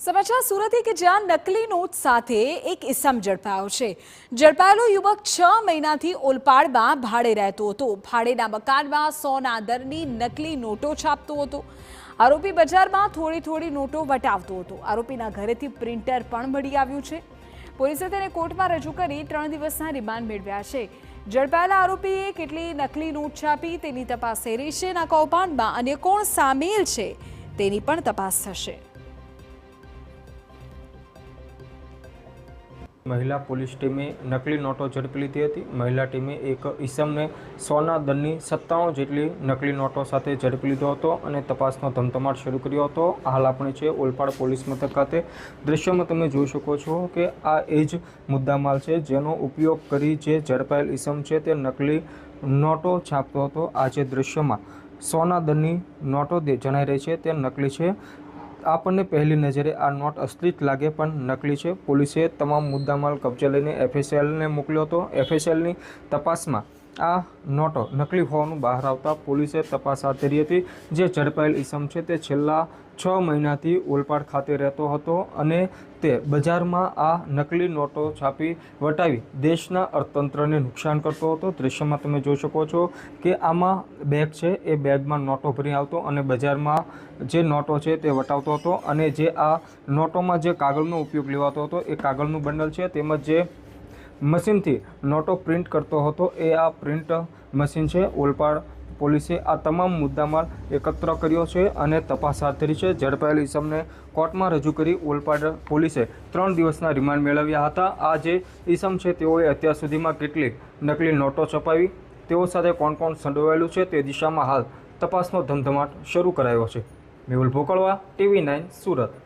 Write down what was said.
સમાચાર સુરતથી કે જ્યાં નકલી નોટ સાથે એક ઇસમ ઝડપાયો છે। ઝડપાયેલો યુવક 6 મહિનાથી ઓલપાડમાં ભાડે રહેતો હતો। ભાડેના મકાનમાં સોના દરની નકલી નોટો છાપતો હતો। આરોપી બજારમાં થોડી નોટો વટાવતો હતો। આરોપીના ઘરેથી પ્રિન્ટર પણ મળી આવ્યું છે। પોલીસે તેને કોર્ટમાં રજૂ કરી 3 દિવસના રિમાન્ડ મેળવ્યા છે। ઝડપાયેલા આરોપીએ કેટલી નકલી નોટ છાપી તેની તપાસ થઈ રહી છે। આ કૌભાંડમાં અન્ય કોણ સામેલ છે તેની પણ તપાસ થશે। महिला पुलिस टीमें नकली नोटों झड़पी लीधी हती। महिला टीमें एक ईसमने सोना दरनी 97 जेटली नकली नोटों साथे झड़पी लीधो हतो अने तपासनो धमधमाट शरू कर्यो हतो। हाल आपणे छे ओलपाड पोलीस मथक खाते। दृश्यमां तमे जोई शको छो के आ ए ज मुद्दामाल छे जेनो उपयोग करी जे झड़पाયેલ ईसम छे ते नकली नोटो छापतो हतो। आ जे दृश्यमां सोना दरनी नोटो जणाई रही छे ते नकली छे। आपने पहली नजरे आ नोट असलित लागे पण नकली है। पुलिसे तमाम मुद्दामाल कब्जे लईने एफएसएल ने मोकल्यो हतो। एफएसएल नी तपासमां आ नोटो नकली होવાનું બહાર આવતા પોલીસે તપાસ હાથ ધરી હતી। જે ઝડપાયેલ ઈસમ છે તે છેલ્લા 6 મહિનાથી ઓલપાડ ખાતે રહેતો હતો અને તે બજારમાં આ નકલી નોટો છાપી વટાવી દેશના અર્થતંત્રને નુકસાન કરતો હતો। દૃશ્યમાં તમે જોઈ શકો છો કે આમાં બેગ છે એ બેગમાં નોટો ભરી આવતો અને બજારમાં જે નોટો છે તે વટાવતો હતો અને જે આ નોટોમાં જે કાગળનો ઉપયોગ લેવાતો હતો એ કાગળનું બંડલ છે તેમજ જે मशीन थी नोटो प्रिंट करतो हतो ए आ प्रिंट मशीन है। ओलपाड पोलीसे आ तमाम मुद्दामाल एकत्र कर्यो छे अने तपास हाथ धरी छे। झड़पाયેल ईसमने कोर्टमां रजू करी ओलपाड पोलीसे 3 दिवसना रिमांड मेळव्या हता। आ जे ईसम छे तेओए अत्यार सुधीमां केटली नकली नोटो छपावी तेओ साथे कोण कोण संडोवायेलुं छे ते दिशामां हाल तपासनो धमधमाट शरू करायो छे। मेहुल भोकळवा, TV9 सूरत।